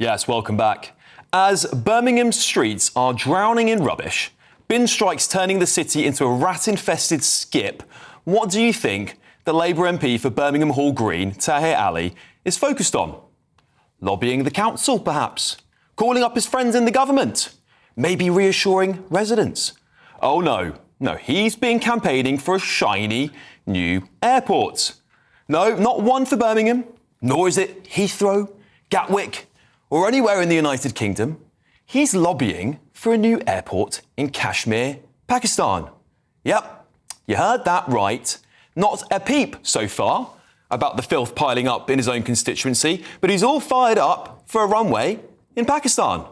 Yes, welcome back. As Birmingham's streets are drowning in rubbish, bin strikes turning the city into a rat-infested skip, what do you think the Labour MP for Birmingham Hall Green, Tahir Ali, is focused on? Lobbying the council, perhaps? Calling up his friends in the government? Maybe reassuring residents? Oh no, he's been campaigning for a shiny new airport. No, not one for Birmingham, nor is it Heathrow, Gatwick, or anywhere in the United Kingdom. He's lobbying for a new airport in Kashmir, Pakistan. Yep, you heard that right. Not a peep so far about the filth piling up in his own constituency, but he's all fired up for a runway in Pakistan.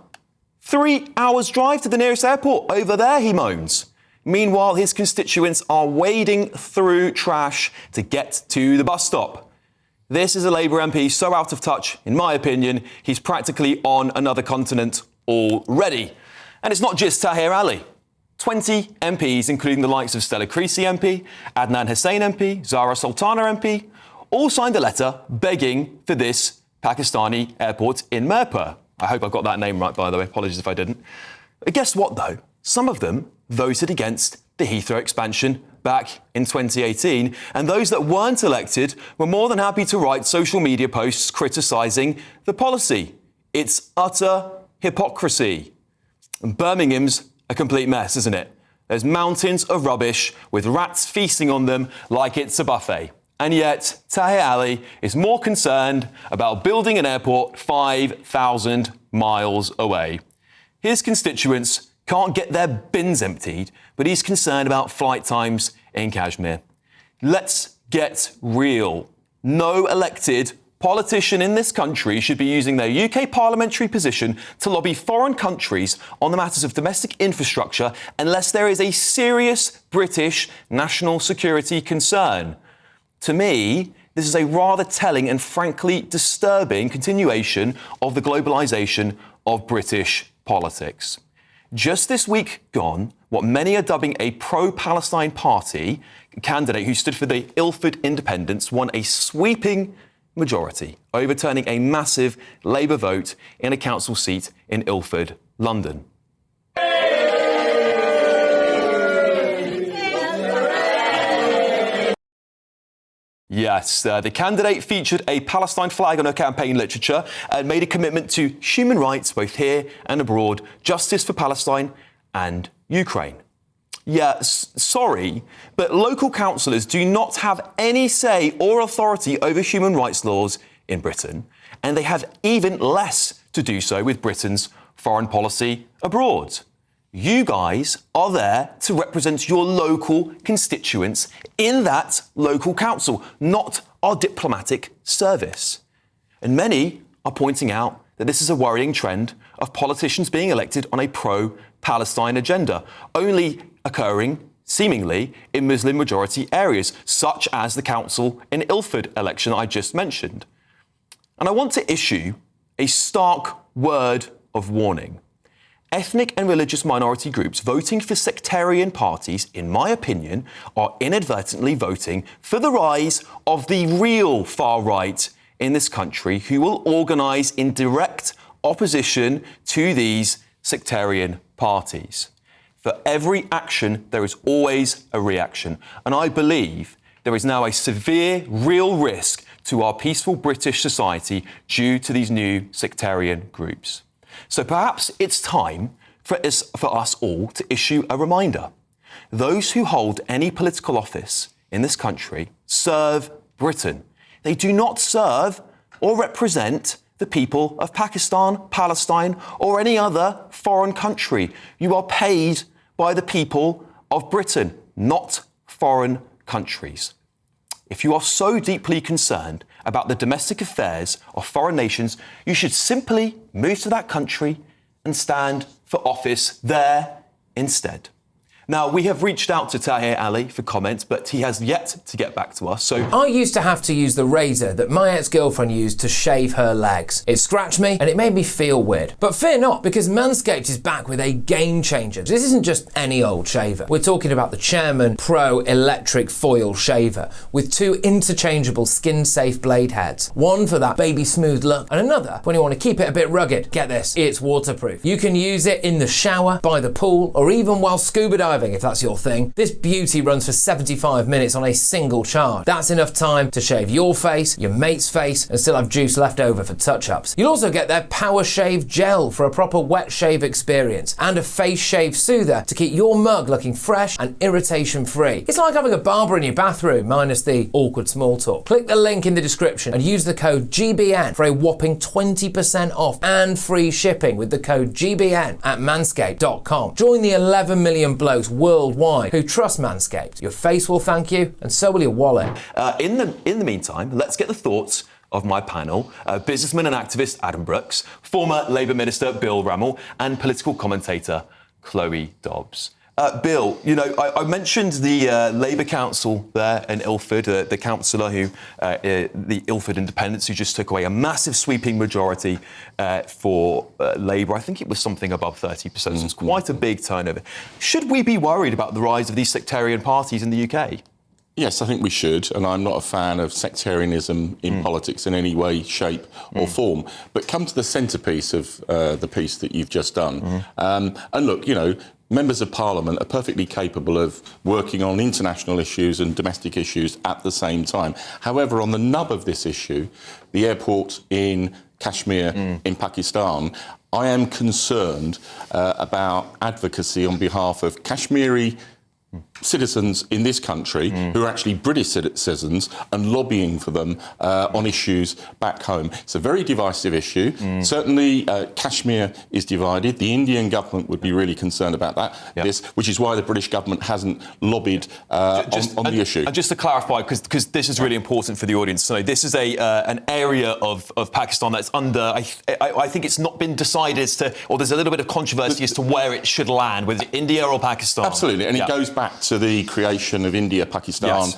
3 hours drive to the nearest airport over there, he moans. Meanwhile, his constituents are wading through trash to get to the bus stop. This is a Labour MP so out of touch, in my opinion, he's practically on another continent already. And it's not just Tahir Ali. 20 MPs, including the likes of Hypocrisy MP, Adnan Hussain MP, Zara Sultana MP, all signed a letter begging for this Pakistani airport in Mirpur. I hope I got that name right, by the way. Apologies if I didn't. But guess what, though? Some of them voted against the Heathrow expansion back in 2018, and those that weren't elected were more than happy to write social media posts criticising the policy. It's utter hypocrisy. And Birmingham's a complete mess, isn't it? There's mountains of rubbish with rats feasting on them like it's a buffet. And yet, Tahir Ali is more concerned about building an airport 5,000 miles away. His constituents can't get their bins emptied, but he's concerned about flight times in Kashmir. Let's get real. No elected politician in this country should be using their UK parliamentary position to lobby foreign countries on the matters of domestic infrastructure unless there is a serious British national security concern. To me, this is a rather telling and frankly disturbing continuation of the globalisation of British politics. Just this week gone, what many are dubbing a pro-Palestine party candidate who stood for the Ilford independence won a sweeping majority, overturning a massive Labour vote in a council seat in Ilford, London. Yes, the candidate featured a Palestine flag on her campaign literature and made a commitment to human rights both here and abroad, justice for Palestine and Ukraine. Sorry, but local councillors do not have any say or authority over human rights laws in Britain, and they have even less to do so with Britain's foreign policy abroad. You guys are there to represent your local constituents in that local council, not our diplomatic service. And many are pointing out that this is a worrying trend of politicians being elected on a pro-Palestine agenda, only occurring, seemingly, in Muslim-majority areas, such as the council in Ilford election I just mentioned. And I want to issue a stark word of warning. Ethnic and religious minority groups voting for sectarian parties, in my opinion, are inadvertently voting for the rise of the real far right in this country who will organise in direct opposition to these sectarian parties. For every action, there is always a reaction. And I believe there is now a severe, real risk to our peaceful British society due to these new sectarian groups. So perhaps it's time for us all to issue a reminder. Those who hold any political office in this country serve Britain. They do not serve or represent the people of Pakistan, Palestine, or any other foreign country. You are paid by the people of Britain, not foreign countries. If you are so deeply concerned about the domestic affairs of foreign nations, you should simply move to that country and stand for office there instead. Now, we have reached out to Tahir Ali for comments, but he has yet to get back to us, so... I used to have to use the razor that my ex-girlfriend used to shave her legs. It scratched me and it made me feel weird. But fear not, because Manscaped is back with a game changer. This isn't just any old shaver. We're talking about the Chairman Pro Electric Foil Shaver with 2 interchangeable skin-safe blade heads. One for that baby smooth look and another when you want to keep it a bit rugged. Get this, it's waterproof. You can use it in the shower, by the pool, or even while scuba diving if that's your thing. This beauty runs for 75 minutes on a single charge. That's enough time to shave your face, your mate's face, and still have juice left over for touch-ups. You'll also get their Power Shave Gel for a proper wet shave experience, and a face shave soother to keep your mug looking fresh and irritation-free. It's like having a barber in your bathroom, minus the awkward small talk. Click the link in the description and use the code GBN for a whopping 20% off and free shipping with the code GBN at manscaped.com. Join the 11 million blokes worldwide who trust Manscaped. Your face will thank you, and so will your wallet. In the meantime, let's get the thoughts of my panel, businessman and activist Adam Brooks, former Labour Minister Bill Rammell, and political commentator Chloe Dobbs. Bill, you know, I mentioned the Labour Council there in Ilford, the councillor who, the Ilford Independents, who just took away a massive sweeping majority for Labour. I think it was something above 30%, so it's quite a big turnover. Should we be worried about the rise of these sectarian parties in the UK? Yes, I think we should, and I'm not a fan of sectarianism in politics in any way, shape or form. But come to the centrepiece of the piece that you've just done. And look, you know, members of Parliament are perfectly capable of working on international issues and domestic issues at the same time. However, on the nub of this issue, the airport in Kashmir in Pakistan, I am concerned about advocacy on behalf of Kashmiri citizens in this country who are actually British citizens and lobbying for them on issues back home. It's a very divisive issue. Certainly, Kashmir is divided. The Indian government would be really concerned about that, which is why the British government hasn't lobbied on the issue. And just to clarify, because this is really important for the audience, so this is an area of Pakistan that's under, I think it's not been decided as to, or there's a little bit of controversy as to where it should land, whether it's India or Pakistan. Absolutely, and it goes back to the creation of India-Pakistan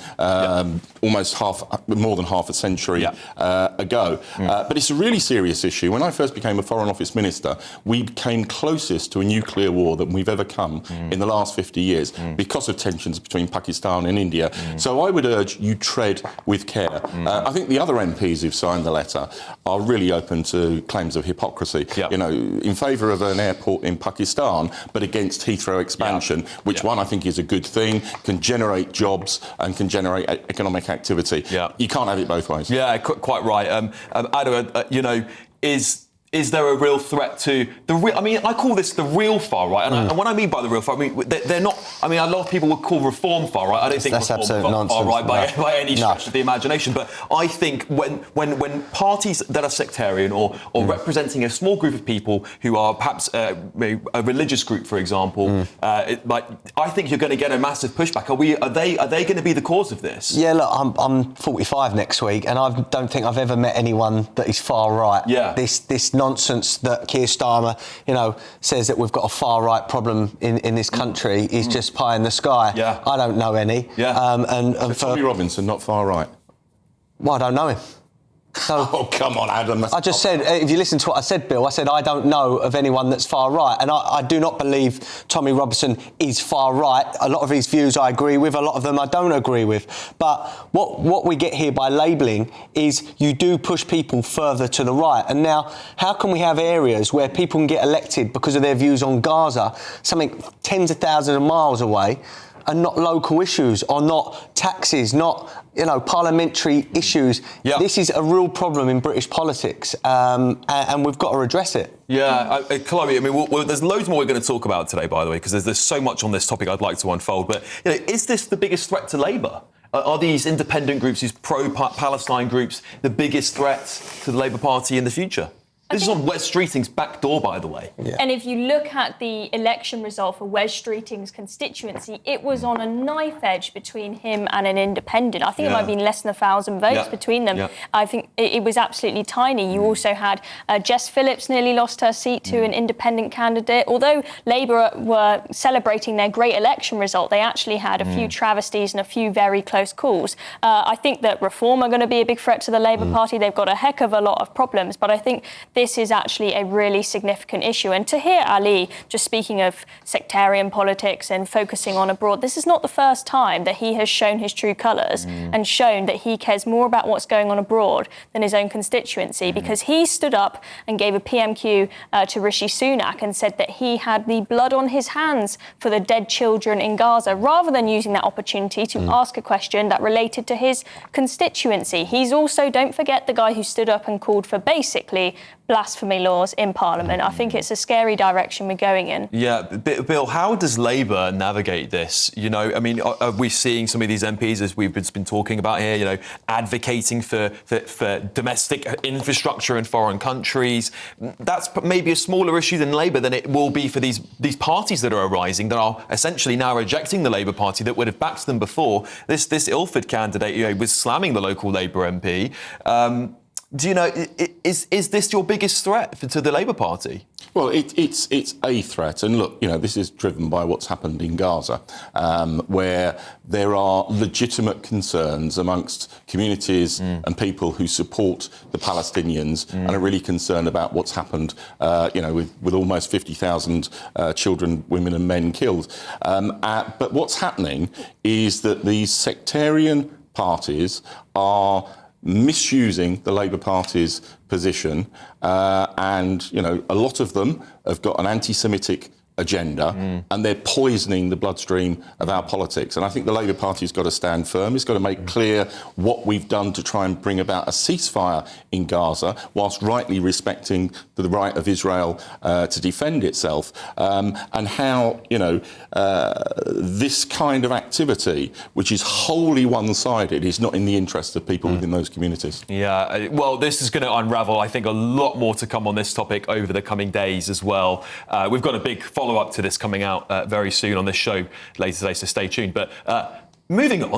almost more than half a century ago. But it's a really serious issue. When I first became a Foreign Office Minister, we came closest to a nuclear war than we've ever come in the last 50 years because of tensions between Pakistan and India. So I would urge you tread with care. I think the other MPs who've signed the letter are really open to claims of hypocrisy. You know, in favour of an airport in Pakistan, but against Heathrow expansion, which one I think is a good thing, can generate jobs and can generate economic activity. You can't have it both ways. Yeah, quite right. Adam, you know, is there a real threat to the real... I mean, I call this the real far right, and what I mean by the real far, I mean, they're not... I mean, a lot of people would call reform far right. I don't think that's reform far right by any stretch of the imagination, but I think when parties that are sectarian or representing a small group of people who are perhaps a religious group, for example, I think you're going to get a massive pushback. Are they going to be the cause of this? Yeah, look, I'm 45 next week, and I don't think I've ever met anyone that is far right. This nonsense that Keir Starmer, you know, says that we've got a far right problem in this country is just pie in the sky. I don't know any. And Tommy Robinson, not far right. Well, I don't know him. So, oh, come on, Adam. I just said, if you listen to what I said, Bill, I said I don't know of anyone that's far right. And I do not believe Tommy Robinson is far right. A lot of his views I agree with, a lot of them I don't agree with. But what we get here by labelling is you do push people further to the right. And now, how can we have areas where people can get elected because of their views on Gaza, something tens of thousands of miles away, and not local issues, or not taxes, not, you know, parliamentary issues? This is a real problem in British politics, and we've got to address it. Chloe, I mean, there's loads more we're going to talk about today, by the way, because there's so much on this topic I'd like to unfold. But, you know, is this the biggest threat to Labour? Are these independent groups, these pro-Palestine groups, the biggest threat to the Labour Party in the future? This is on Wes Streeting's back door, by the way. Yeah. And if you look at the election result for Wes Streeting's constituency, it was on a knife edge between him and an independent. I think it might have been less than 1,000 votes between them. I think it was absolutely tiny. You also had Jess Phillips nearly lost her seat to an independent candidate. Although Labour were celebrating their great election result, they actually had a few travesties and a few very close calls. I think that Reform are going to be a big threat to the Labour Party. They've got a heck of a lot of problems, but I think this is actually a really significant issue. And Tahir Ali, just speaking of sectarian politics and focusing on abroad, this is not the first time that he has shown his true colours and shown that he cares more about what's going on abroad than his own constituency, because he stood up and gave a PMQ to Rishi Sunak and said that he had the blood on his hands for the dead children in Gaza, rather than using that opportunity to ask a question that related to his constituency. He's also, don't forget, the guy who stood up and called for basically blasphemy laws in Parliament. I think it's a scary direction we're going in. Yeah, Bill, how does Labour navigate this? You know, I mean, are we seeing some of these MPs, as we've been talking about here, you know, advocating for domestic infrastructure in foreign countries? That's maybe a smaller issue than Labour than it will be for these parties that are arising, that are essentially now rejecting the Labour Party that would have backed them before. This Ilford candidate, you know, was slamming the local Labour MP. Do you know, is this your biggest threat to the Labour Party? Well, it's a threat. And look, you know, this is driven by what's happened in Gaza, where there are legitimate concerns amongst communities and people who support the Palestinians and are really concerned about what's happened, you know, with almost 50,000 children, women and men killed. But what's happening is that these sectarian parties are misusing the Labour Party's position, and you know, a lot of them have got an anti-Semitic agenda, and they're poisoning the bloodstream of our politics. And I think the Labour Party's got to stand firm. It's got to make clear what we've done to try and bring about a ceasefire in Gaza, whilst rightly respecting the right of Israel to defend itself, and how, you know, this kind of activity, which is wholly one-sided, is not in the interest of people within those communities. Yeah, well, this is going to unravel, I think, a lot more to come on this topic over the coming days as well. We've got a big follow-up to this coming out very soon on this show later today, so stay tuned. But moving on,